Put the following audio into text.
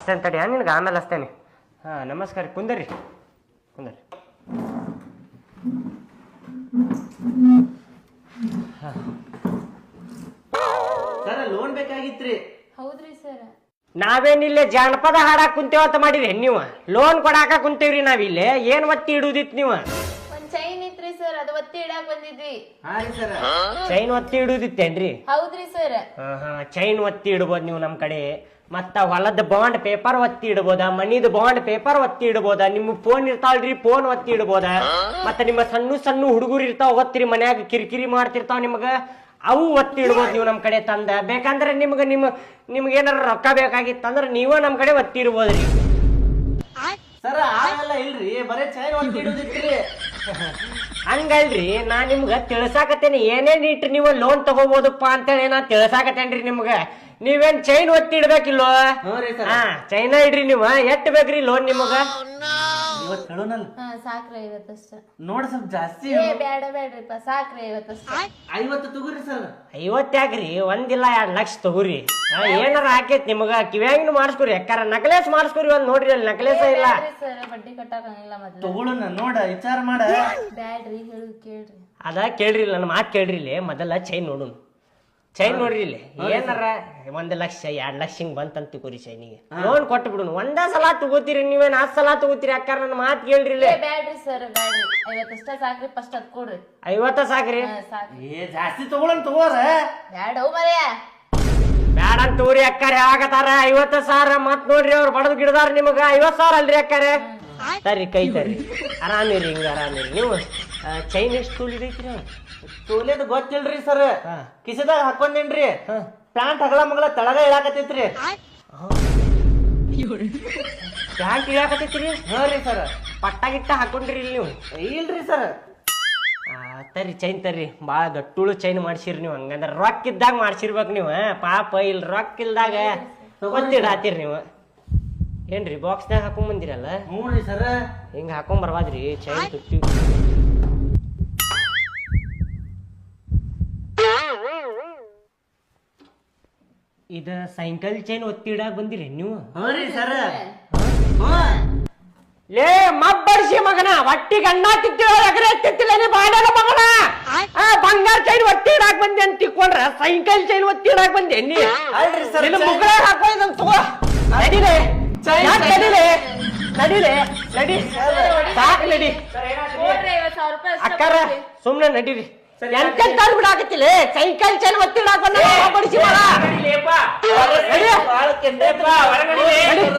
ಅಷ್ಟೇನು ತಡಿ ನಿನಗೆ ಆಮೇಲೆ ಅಷ್ಟೇನೆ. ಹಾಂ ನಮಸ್ಕಾರ, ಕುಂದರಿ ಕುಂದರಿ. ಸರ್ ಲೋನ್ ಬೇಕಾಗಿತ್ರಿ. ಹೌದ್ರಿ ಸರ್. ನಾವೇನಿಲ್ಲ ಜಾನಪದ ಹಾಡಾಕ್ ಕುಂತೇವಂತ ಮಾಡಿರಿ ನೀವು? ಲೋನ್ ಕೊಡಾಕ ಕುಂತೇವ್ರಿ ನಾವಿಲ್ಲಿ. ಏನ್ ಒತ್ತಿ ಇಡುದಿತ್ತು ನೀವು? ಒಂದ್ ಚೈನ್ ಇತ್ರಿ ಸರ್, ಅದು ಒತ್ತಿ ಇಡಾಕ್ ಬಂದಿದ್ವಿ. ಹಾ ರೀ ಸರ್. ಚೈನ್ ಒತ್ತಿ ಇಡುದಿತ್ತೇನ್ರಿ? ಹೌದ್ರಿ ಸರ್. ಚೈನ್ ಒತ್ತಿ ಇಡ್ಬೋದು ನೀವು ನಮ್ ಕಡೆ. ಮತ್ತ ಹೊಲದ ಬಾಂಡ್ ಪೇಪರ್ ಒತ್ತಿ ಇಡ್ಬೋದ, ಮನಿದ ಬಾಂಡ್ ಪೇಪರ್ ಒತ್ತಿ ಇಡ್ಬೋದ, ನಿಮ್ಮ ಫೋನ್ ಇರ್ತಾವಲ್ರಿ ಫೋನ್ ಒತ್ತಿ ಇಡ್ಬೋದ. ಮತ್ತ ನಿಮ್ಮ ಸಣ್ಣ ಸಣ್ಣ ಹುಡುಗರು ಇರ್ತಾವ ಗೊತ್ತಿರಿ, ಮನ್ಯಾಗ ಕಿರಿಕಿರಿ ಮಾಡ್ತಿರ್ತಾವ ನಿಮಗ, ಅವು ಒತ್ತಿ ಇಡ್ಬೋದು ನೀವು ನಮ್ ಕಡೆ ತಂದ. ಬೇಕಂದ್ರೆ ನಿಮ್ಗೆ ಏನಾರ ರೊಕ್ಕ ಬೇಕಾಗಿತ್ತಂದ್ರ ನೀವ ನಮ್ ಕಡೆ ಒತ್ತಿ ಇಡ್ಬೋದ್ರಿ. ಸರ್ ಆಮೇಲೆ ಇಲ್ರಿ, ಬರೇ ಚೈನ್ ಒತ್ತಿ ಇಡುದಿತ್ರಿ. ಹಂಗಲ್ರಿ, ನಾ ನಿಮ್ಗ ತಿಳ್ಸಾಕತ್ತೇನಿ ಏನೇನ್ ಇಟ್ರಿ ನೀವು ಲೋನ್ ತಗೋಬಹುದಪ್ಪ ಅಂತೇಳಿ ನಾ ತಿಳ್ಸಾಕತ್ತೇನ್ರಿ ನಿಮ್ಗ. ನೀವೇನ್ ಚೈನ್ ಒತ್ತಿ ಇಡ್ಬೇಕಿಲ್ಲೋ? ಹಾ ಚೈನ ಇಡ್ರಿ ನೀವು. ಎಷ್ಟ್ ಬೇಕ್ರಿ ಲೋನ್ ನಿಮಗ? ಇವತ್ತು ಹೇಳೋನಲ್ಲ. ಸಾಕ್ರಿ 50 ಅಷ್ಟ. ನೋಡ್ ಸ್ವಲ್ಪ ಜಾಸ್ತಿ. ಬೇಡ್ರಿಪ್ಪ, ಸಾಕ್ರಿ 50 ಅಷ್ಟ. 50 ತಗೋರಿ ಸರ್. 50 ಯಾಕ್ರಿ? 1 ಇಲ್ಲ 2 ಲಕ್ಷ ತಗೋರಿ. ಏನಾರ ಹಾಕೈತಿ ನಿಮಗ? ಕಿವ್ಯಾಂಗಿನ ಮಾಡಿಸ್ಕೊರಿ, ಯಾಕಾರ ನಕ್ಲೇಸ್ ಮಾಡಿಸ್ಕೊರಿ. ಒಂದ್ ನೋಡ್ರಿ ಅಲ್ಲಿ ನಕ್ಲೇಸ ಇಲ್ಲ. ಸರ್ ಬಡ್ಡಿ ಕಟ್ಟಾಕಂಗಿಲ್ಲ ಮೊದ್ಲು. ತಗೊಳ್ಳೋಣ ನೋಡ, ವಿಚಾರ ಮಾಡ. ಬ್ಯಾಡ್ರಿ, ಹೇಳುದು ಕೇಳ್ರಿ. ಅದ ಕೇಳ್ರಿ, ನನ್ನ ಮಾತು ಕೇಳ್ರಿ. ಇಲ್ಲಿ ಮೊದಲ ಚೈನ್ ನೋಡುನ್. ಚೈನ್ ನೋಡ್ರಿ ಇಲ್ಲಿ. ಏನಾರ 1 ಲಕ್ಷ 2 ಲಕ್ಷ ಹಿಂಗ್ ಬಂತಂತ ತಗೋರಿ ಚೈನಿಗೆ. ಲೋನ್ ಕೊಟ್ಟು ಬಿಡುನು. ಒಂದ ಸಲ ತಗೋತೀರಿ ನೀವೇನ್ 10 ಸಲ ತಗೋತೀರಿ? ಯಾಕಾರ ನನ್ನ ಮಾತು ಕೇಳ್ರಿ. ಇಲ್ಲಿ ಬ್ಯಾಡ್ರಿ ಸರ್, ಬ್ಯಾಡ್ರಿ. 50 ಅಷ್ಟ ಸಾಕ್ರಿ. ಫಸ್ಟ್ ಅದ್ ಕೊಡ್ರಿ. 50 ಸಾಕ್ರಿ? ಏ ಜಾಸ್ತಿ ತಗೊಳ್ಳೋಣ ತಗೋರ. ಬ್ಯಾಡ ಮರ್ಯಾ. ಬ್ಯಾಡ ಅಂತ ತಗೋರಿ ಅಕ್ಕಾರ. ಆಗತಾರ 50,000. ಮತ್ ನೋಡ್ರಿ ಅವ್ರು ಬಡದ್ ಗಿಡದಾರ ನಿಮಗ 50,000 ಅಲ್ರಿ ಅಕ್ಕಾರ. ಸರಿ ಕೈ ತರ್ರಿ, ಆರಾಮಿರಿ. ಹಿಂಗ ಆರಾಮಿರಿ ನೀವು. ಚೈನ್ ಎಷ್ಟು ತೋಲಿದೈತ್ರಿ? ತೋಲೇದ್ ಗೊತ್ತಿಲ್ರಿ ಸರ್. ಕಿಸದಾಗ ಹಾಕೊಂಡೇನ್ರಿ. ಪ್ಯಾಂಟ್ ಹಗಲ ಮಗಳ ತಳಗ ಇಳಾಕತ್ತೈತ್ರಿ. ಪ್ಯಾಂಟ್ ಇಳಾಕತ್ತೈತ್ರಿ? ಹಾ ರೀ ಸರ್. ಪಟ್ಟ ಗಿಟ್ಟ ಹಾಕೊಂಡ್ರಿ ಇಲ್ಲಿ ನೀವು? ಇಲ್ರಿ ಸರ್. ತರ್ರಿ ಚೈನ್ ತರ್ರಿ. ಭಾಳ ಗಟ್ಟುಳು ಚೈನ್ ಮಾಡ್ಸಿರಿ ನೀವು. ಹಂಗಂದ್ರ ರೊಕ್ಕ ಇದ್ದಾಗ ಮಾಡ್ಸಿರ್ಬೇಕು ನೀವು. ಪಾಪ ಇಲ್ಲಿ ರೊಕ್ಕ ಇಲ್ದಾಗ ಗೊತ್ತಿಡಾತಿರಿ ನೀವು. ಏನ್ರಿ ಬಾಕ್ಸ್ನಾಗ ಹಾಕೊಂಡ್ ಬಂದಿರಲ್ಲ? ಹ್ಞೂ ರೀ ಸರ್. ಹಿಂಗ ಹಾಕೊಂಡ್ ಬರ್ಬಾದ್ರಿ ಚೈನ್ ತುಟ್ಟಿ. ಇದ ಸೈಕಲ್ ಚೈನ್ ಒತ್ತಿ ಇಡಾಕ್ ಬಂದಿರಿ ನೀವು? ಹ್ಞೂ ರೀ ಸರ್. ಲೇ ಮಬ್ಬರ್ಸಿ ಮಗನ, ಒಟ್ಟಿ ಗಂಡ ತಿತ್ತಿಲ್ಲ ಎಗರೆ ತಿತ್ತಿಲ್ಲ ನೀ ಬಾಡನ ಮಗನ. ಬಂಗಾರ ಚೈನ್ ಒತ್ತಿ ಇಡಾಕ್ ಬಂದೆ ಅಂತ ತಿಕ್ಕೊಂಡ್ರ ಸೈಕಲ್ ಚೈನ್ ಒತ್ತಿ ಇಡಾಕ್ ಬಂದೆ ನೀ? ಅಲ್ರಿ ಸರ್. ಮುಗ್ಳ ಹಾಕೋ ಇದನ್ನ ತಗೋ. ನಡಿಲೆ ನಡಿಲೆ ನಡಿಲೆ ನಡಿ ಸಾಕ್ ನಡಿ. ಕೊಡ್ರಿ 50,000 ರೂಪಾಯಿ ಅಷ್ಟ ಅಕ್ಕಾರ ಕೊಡ್ರಿ. ಸುಮ್ನೆ ನಡೀರಿ. ಎಂತೆಂತ ಬಿಡಾಕತ್ತಿಲ್ಲ ಸೈಕಲ್ ಚೈನ್ ಒತ್ತಿ ಇಡಾಕ್ ಬಂದ ಬಡಿಸಿ ಮಗ.